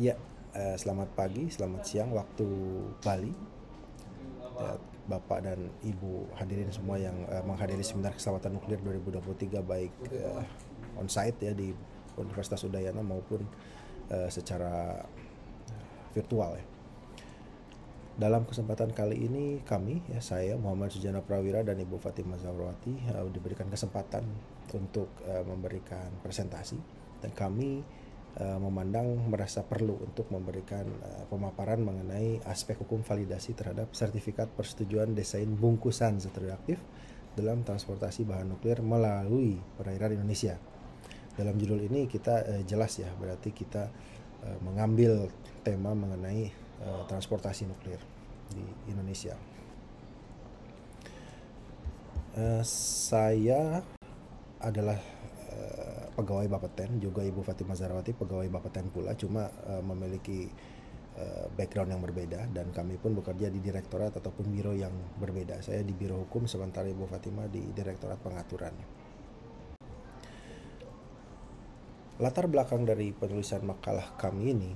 Ya, selamat pagi, selamat siang waktu Bali. Ya, Bapak dan Ibu hadirin semua yang menghadiri seminar keselamatan nuklir 2023 baik on-site ya di Universitas Udayana maupun secara virtual ya. Dalam kesempatan kali ini kami, ya saya Muhammad Sujana Prawira dan Ibu Fatimah Zahrawati diberikan kesempatan untuk memberikan presentasi, dan kami memandang merasa perlu untuk memberikan pemaparan mengenai aspek hukum validasi terhadap sertifikat persetujuan desain bungkusan zat radioaktif dalam transportasi bahan nuklir melalui perairan Indonesia. Dalam judul ini kita jelas ya, berarti kita mengambil tema mengenai transportasi nuklir di Indonesia. Saya adalah pegawai Bapeten, juga Ibu Fatimah Zahrawati pegawai Bapeten pula, cuma memiliki background yang berbeda, dan kami pun bekerja di direktorat ataupun biro yang berbeda. Saya di biro hukum, sementara Ibu Fatimah di direktorat pengaturan. Latar belakang dari penulisan makalah kami ini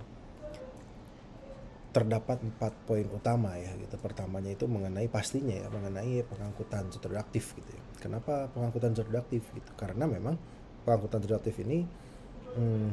terdapat 4 poin utama ya gitu. Pertamanya itu mengenai pastinya ya, mengenai pengangkutan zat radioaktif gitu ya. Kenapa pengangkutan zat radioaktif gitu? Karena memang pengangkutan zat radioaktif ini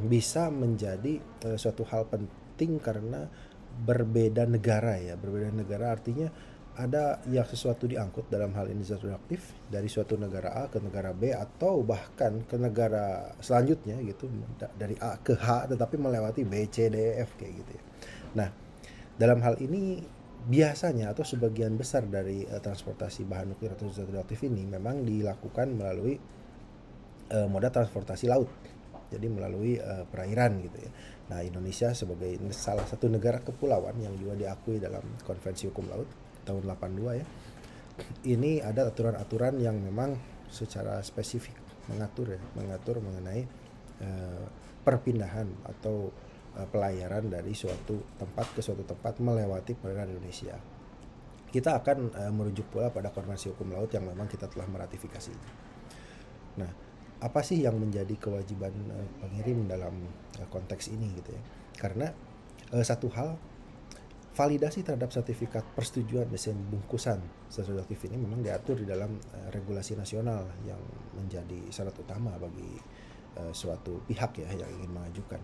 bisa menjadi suatu hal penting karena berbeda negara ya. Berbeda negara artinya ada yang sesuatu diangkut, dalam hal ini zat radioaktif, dari suatu negara A ke negara B atau bahkan ke negara selanjutnya gitu, dari A ke H tetapi melewati B, C, D, E, F kayak gitu ya. Nah, dalam hal ini biasanya atau sebagian besar dari transportasi bahan nuklir atau zat radioaktif ini memang dilakukan melalui moda transportasi laut, jadi melalui perairan gitu ya. Nah, Indonesia sebagai salah satu negara kepulauan yang juga diakui dalam Konvensi Hukum Laut tahun 82 ya, ini ada aturan-aturan yang memang secara spesifik mengatur mengenai perpindahan atau pelayaran dari suatu tempat ke suatu tempat melewati perairan Indonesia. Kita akan merujuk pula pada Konvensi Hukum Laut yang memang kita telah meratifikasi. Nah, apa sih yang menjadi kewajiban pengirim dalam konteks ini gitu ya? Karena satu hal, validasi terhadap sertifikat persetujuan desain bungkusan zat radioaktif ini memang diatur di dalam regulasi nasional yang menjadi syarat utama bagi suatu pihak ya yang ingin mengajukan.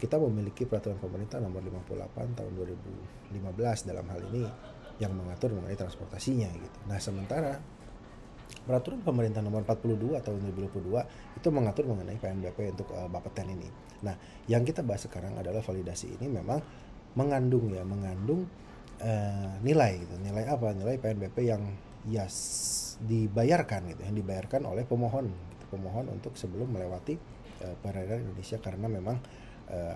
Kita memiliki peraturan pemerintah nomor 58 tahun 2015 dalam hal ini yang mengatur mengenai transportasinya gitu. Nah, sementara peraturan pemerintah nomor 42 tahun 2022 itu mengatur mengenai PNBP untuk Bapeten ini. Nah, yang kita bahas sekarang adalah validasi ini memang mengandung nilai gitu. Nilai apa? Nilai PNBP yang dibayarkan gitu, yang dibayarkan oleh pemohon gitu. Pemohon untuk sebelum melewati perairan Indonesia, karena memang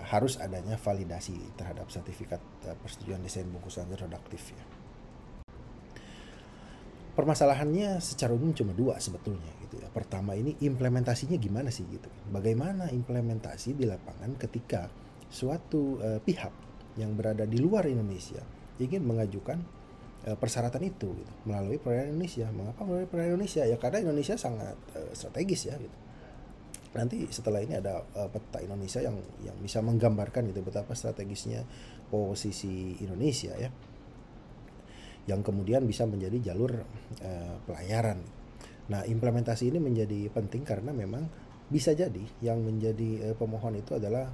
harus adanya validasi terhadap sertifikat persetujuan desain bungkusan zat radioaktif ya. Permasalahannya secara umum cuma dua sebetulnya gitu ya. Pertama, ini implementasinya gimana sih gitu. Bagaimana implementasi di lapangan ketika suatu pihak yang berada di luar Indonesia ingin mengajukan persyaratan itu gitu, melalui perairan Indonesia. Mengapa melalui perairan Indonesia? Ya karena Indonesia sangat strategis ya gitu. Nanti setelah ini ada peta Indonesia yang bisa menggambarkan gitu betapa strategisnya posisi Indonesia ya, yang kemudian bisa menjadi jalur pelayaran. Nah, implementasi ini menjadi penting karena memang bisa jadi yang menjadi pemohon itu adalah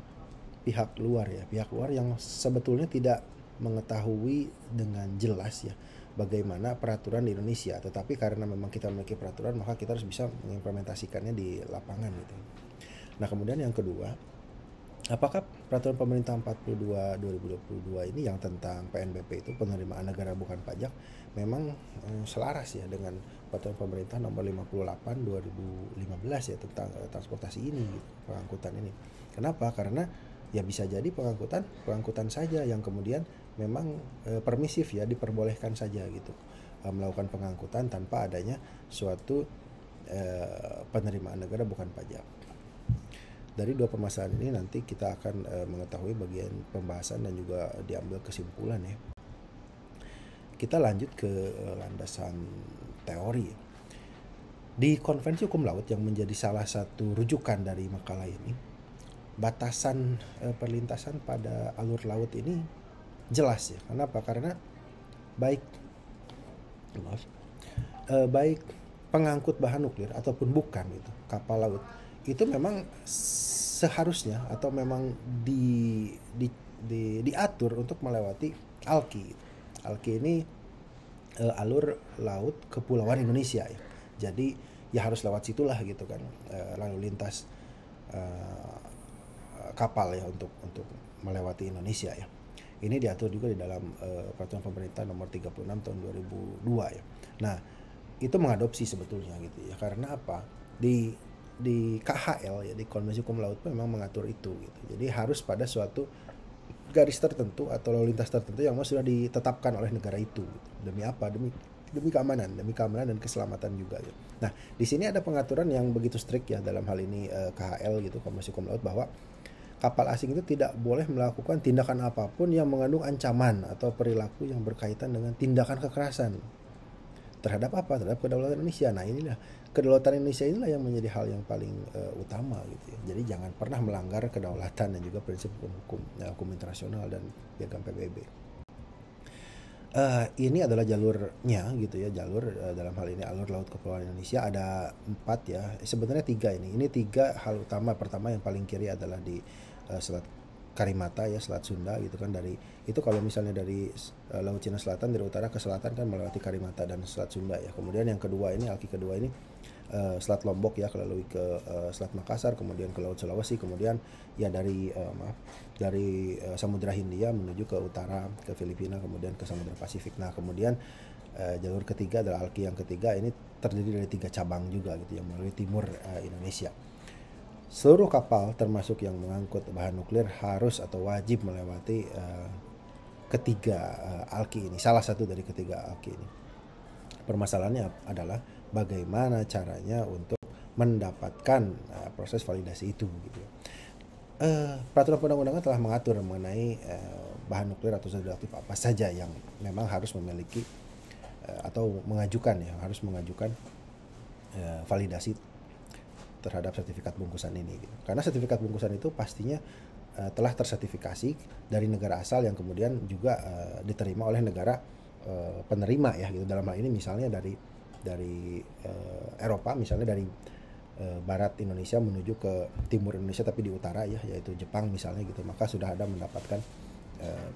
pihak luar ya, pihak luar yang sebetulnya tidak mengetahui dengan jelas ya bagaimana peraturan di Indonesia, tetapi karena memang kita memiliki peraturan maka kita harus bisa mengimplementasikannya di lapangan gitu. Nah, kemudian yang kedua, apakah peraturan pemerintah 42 2022 ini yang tentang PNBP itu, penerimaan negara bukan pajak, memang selaras ya dengan peraturan pemerintah nomor 58 2015 ya tentang transportasi ini gitu, pengangkutan ini. Kenapa? Karena ya bisa jadi pengangkutan saja yang kemudian memang permisif ya, diperbolehkan saja gitu melakukan pengangkutan tanpa adanya suatu penerimaan negara bukan pajak. Dari dua permasalahan ini nanti kita akan mengetahui bagian pembahasan dan juga diambil kesimpulan ya. Kita lanjut ke landasan teori. Di Konvensi Hukum Laut yang menjadi salah satu rujukan dari makalah ini, batasan perlintasan pada alur laut ini jelas ya. Kenapa? Karena baik maaf, baik pengangkut bahan nuklir ataupun bukan itu kapal laut itu memang seharusnya atau memang diatur untuk melewati ALKI. ALKI ini alur laut kepulauan Indonesia ya. Jadi ya harus lewat situlah gitu kan, lalu lintas kapal ya untuk melewati Indonesia ya. Ini diatur juga di dalam peraturan pemerintah nomor 36 tahun 2002 ya. Nah, itu mengadopsi sebetulnya gitu ya. Karena apa? Di KHL ya, di Konvensi Hukum Laut memang mengatur itu gitu. Jadi harus pada suatu garis tertentu atau lalu lintas tertentu yang sudah ditetapkan oleh negara itu gitu. Demi apa? Demi keamanan dan keselamatan juga gitu. Nah, di sini ada pengaturan yang begitu strict ya dalam hal ini KHL gitu, Konvensi Hukum Laut, bahwa kapal asing itu tidak boleh melakukan tindakan apapun yang mengandung ancaman atau perilaku yang berkaitan dengan tindakan kekerasan terhadap apa? Terhadap kedaulatan Indonesia. Nah, inilah kedaulatan Indonesia inilah yang menjadi hal yang paling utama gitu ya. Jadi jangan pernah melanggar kedaulatan dan juga prinsip hukum internasional dan piagam PBB. Ini adalah jalurnya gitu ya, jalur dalam hal ini alur laut kepulauan Indonesia ada 4 ya, sebenarnya 3 ini 3 hal utama. Pertama yang paling kiri adalah di Selat Karimata ya, Selat Sunda gitu kan. Dari itu kalau misalnya dari Laut Cina Selatan dari utara ke selatan kan melewati Karimata dan Selat Sunda ya. Kemudian yang kedua ini ALKI kedua ini Selat Lombok ya, melalui ke Selat Makassar, kemudian ke Laut Sulawesi, kemudian ya dari Samudra Hindia menuju ke utara ke Filipina, kemudian ke Samudra Pasifik. Nah, kemudian jalur ketiga adalah ALKI yang ketiga, ini terdiri dari 3 cabang juga gitu yang melalui timur Indonesia. Seluruh kapal termasuk yang mengangkut bahan nuklir harus atau wajib melewati ketiga ALKI ini, salah satu dari ketiga ALKI ini. Permasalahannya adalah bagaimana caranya untuk mendapatkan proses validasi itu gitu. Peraturan perundang-undangan telah mengatur mengenai bahan nuklir atau zat radioaktif apa saja yang memang harus memiliki atau mengajukan validasi terhadap sertifikat bungkusan ini gitu. Karena sertifikat bungkusan itu pastinya telah tersertifikasi dari negara asal yang kemudian juga diterima oleh negara penerima ya gitu. Dalam hal ini misalnya dari Eropa, misalnya dari barat Indonesia menuju ke timur Indonesia tapi di utara ya, yaitu Jepang misalnya gitu, maka sudah ada mendapatkan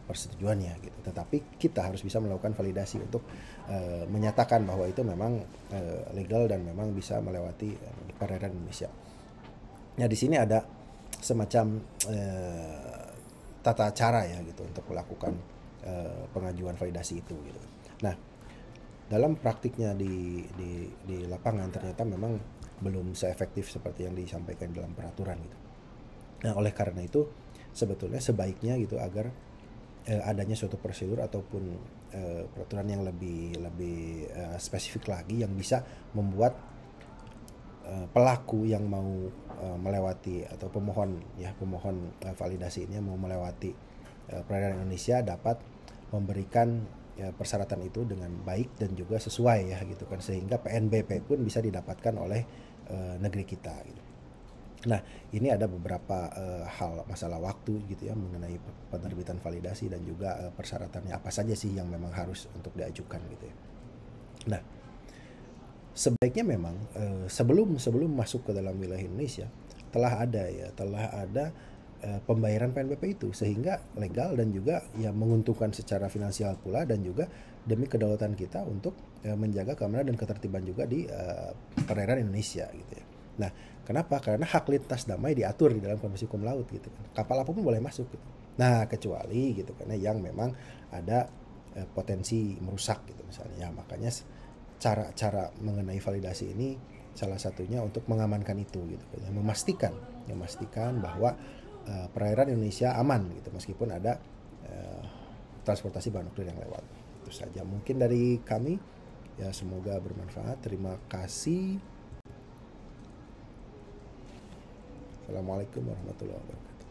persetujuannya gitu. Tetapi kita harus bisa melakukan validasi untuk menyatakan bahwa itu memang legal dan memang bisa melewati perairan Indonesia. Nah, di sini ada semacam tata cara ya gitu untuk melakukan pengajuan validasi itu gitu. Nah, dalam praktiknya di lapangan ternyata memang belum seefektif seperti yang disampaikan dalam peraturan gitu. Nah, oleh karena itu sebetulnya sebaiknya gitu agar adanya suatu prosedur ataupun peraturan yang lebih spesifik lagi yang bisa membuat pelaku yang mau melewati atau pemohon validasi ini mau melewati perairan Indonesia dapat memberikan persyaratan itu dengan baik dan juga sesuai ya gitu kan, sehingga PNBP pun bisa didapatkan oleh negeri kita gitu. Nah, ini ada beberapa hal masalah waktu gitu ya mengenai penerbitan validasi dan juga persyaratannya apa saja sih yang memang harus untuk diajukan gitu ya. Nah, sebaiknya memang sebelum masuk ke dalam wilayah Indonesia telah ada pembayaran PNBP itu, sehingga legal dan juga ya menguntungkan secara finansial pula, dan juga demi kedaulatan kita untuk menjaga keamanan dan ketertiban juga di perairan Indonesia gitu ya. Nah, kenapa? Karena hak lintas damai diatur di dalam Konvensi Hukum Laut gitu kan. Kapal apapun boleh masuk gitu. Nah, kecuali gitu kan yang memang ada potensi merusak gitu misalnya. Ya, makanya cara mengenai validasi ini salah satunya untuk mengamankan itu gitu kan. Memastikan bahwa perairan Indonesia aman gitu meskipun ada transportasi bahan nuklir yang lewat. Itu saja mungkin dari kami. Ya, semoga bermanfaat. Terima kasih. Assalamualaikum warahmatullahi wabarakatuh.